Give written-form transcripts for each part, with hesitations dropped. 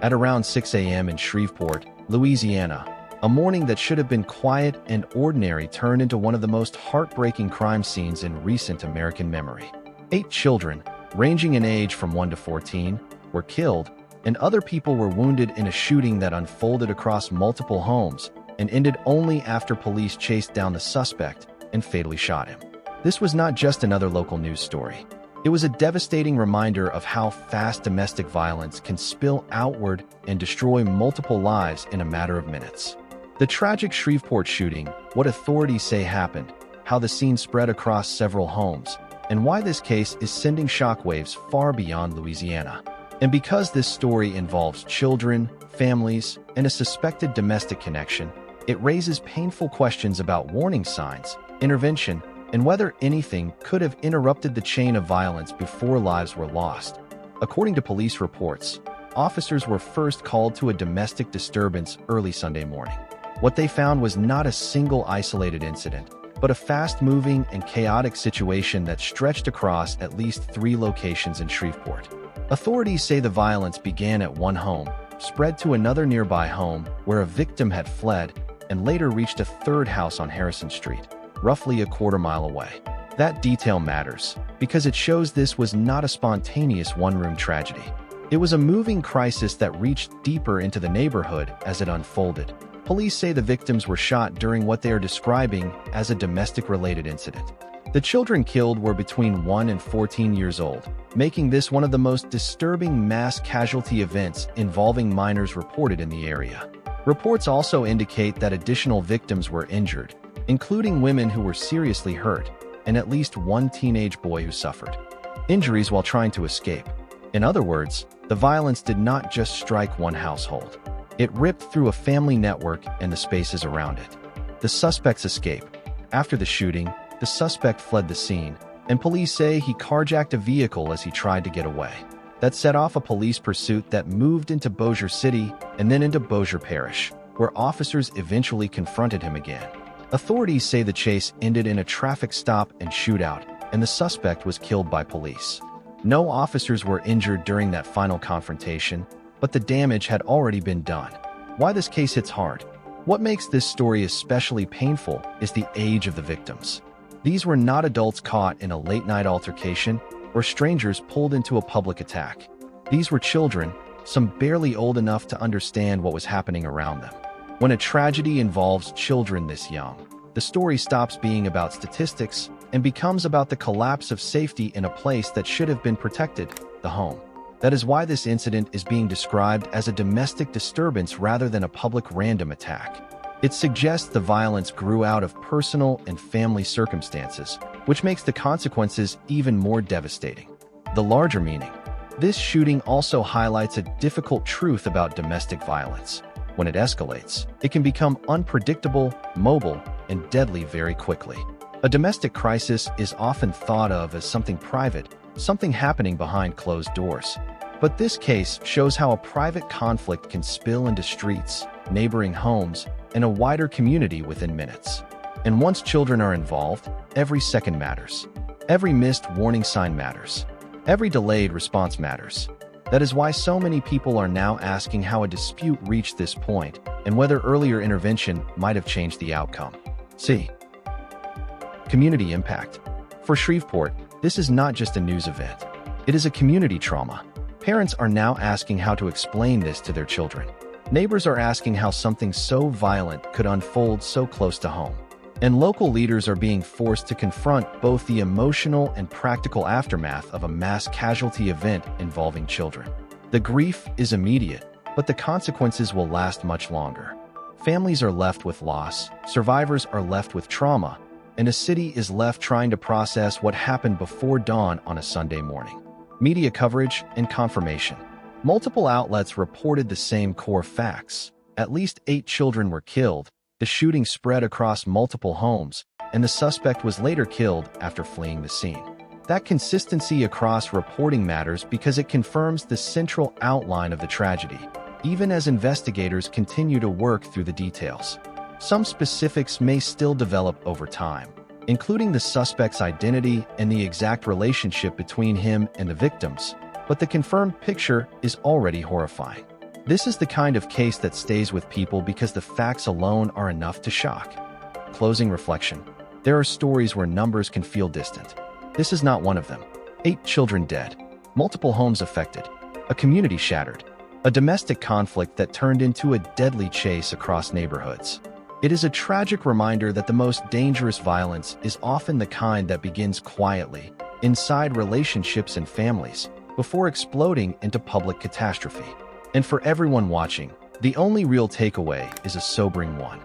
at around 6 a.m. in Shreveport, Louisiana. A morning that should have been quiet and ordinary turned into one of the most heartbreaking crime scenes in recent American memory. 8 children, ranging in age from 1 to 14, were killed, and other people were wounded in a shooting that unfolded across multiple homes and ended only after police chased down the suspect and fatally shot him. This was not just another local news story. It was a devastating reminder of how fast domestic violence can spill outward and destroy multiple lives in a matter of minutes. The tragic Shreveport shooting, what authorities say happened, how the scene spread across several homes, and why this case is sending shockwaves far beyond Louisiana. And because this story involves children, families, and a suspected domestic connection, it raises painful questions about warning signs, intervention, and whether anything could have interrupted the chain of violence before lives were lost. According to police reports, officers were first called to a domestic disturbance early Sunday morning. What they found was not a single isolated incident, but a fast-moving and chaotic situation that stretched across at least 3 locations in Shreveport. Authorities say the violence began at one home, spread to another nearby home where a victim had fled, and later reached a third house on Harrison Street, roughly a quarter-mile away. That detail matters, because it shows this was not a spontaneous one-room tragedy. It was a moving crisis that reached deeper into the neighborhood as it unfolded. Police say the victims were shot during what they are describing as a domestic-related incident. The children killed were between 1 and 14 years old, making this one of the most disturbing mass casualty events involving minors reported in the area. Reports also indicate that additional victims were injured, including women who were seriously hurt, and at least one teenage boy who suffered injuries while trying to escape. In other words, the violence did not just strike one household. It ripped through a family network and the spaces around it. The suspect's escape. After the shooting, the suspect fled the scene, and police say he carjacked a vehicle as he tried to get away. That set off a police pursuit that moved into Bossier City and then into Bossier Parish, where officers eventually confronted him again. Authorities say the chase ended in a traffic stop and shootout, and the suspect was killed by police. No officers were injured during that final confrontation, but the damage had already been done. Why this case hits hard? What makes this story especially painful is the age of the victims. These were not adults caught in a late-night altercation or strangers pulled into a public attack. These were children, some barely old enough to understand what was happening around them. When a tragedy involves children this young, the story stops being about statistics and becomes about the collapse of safety in a place that should have been protected, the home. That is why this incident is being described as a domestic disturbance rather than a public random attack. It suggests the violence grew out of personal and family circumstances, which makes the consequences even more devastating. The larger meaning. This shooting also highlights a difficult truth about domestic violence. When it escalates, it can become unpredictable, mobile, and deadly very quickly. A domestic crisis is often thought of as something private, something happening behind closed doors. But this case shows how a private conflict can spill into streets, neighboring homes, and a wider community within minutes. And once children are involved, every second matters. Every missed warning sign matters. Every delayed response matters. That is why so many people are now asking how a dispute reached this point and whether earlier intervention might have changed the outcome. C. Community impact. For Shreveport, this is not just a news event. It is a community trauma. Parents are now asking how to explain this to their children. Neighbors are asking how something so violent could unfold so close to home. And local leaders are being forced to confront both the emotional and practical aftermath of a mass casualty event involving children. The grief is immediate, but the consequences will last much longer. Families are left with loss, survivors are left with trauma, and a city is left trying to process what happened before dawn on a Sunday morning. Media coverage and confirmation. Multiple outlets reported the same core facts. At least 8 children were killed, the shooting spread across multiple homes, and the suspect was later killed after fleeing the scene. That consistency across reporting matters because it confirms the central outline of the tragedy, even as investigators continue to work through the details. Some specifics may still develop over time, including the suspect's identity and the exact relationship between him and the victims, but the confirmed picture is already horrifying. This is the kind of case that stays with people because the facts alone are enough to shock. Closing reflection. There are stories where numbers can feel distant. This is not one of them. 8 children dead, multiple homes affected, a community shattered, a domestic conflict that turned into a deadly chase across neighborhoods. It is a tragic reminder that the most dangerous violence is often the kind that begins quietly, inside relationships and families, before exploding into public catastrophe. And for everyone watching, the only real takeaway is a sobering one.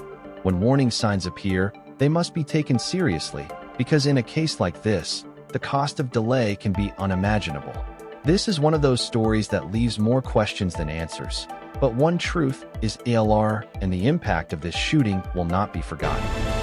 When warning signs appear, they must be taken seriously, because in a case like this, the cost of delay can be unimaginable. This is one of those stories that leaves more questions than answers. But one truth is ALR, and the impact of this shooting will not be forgotten.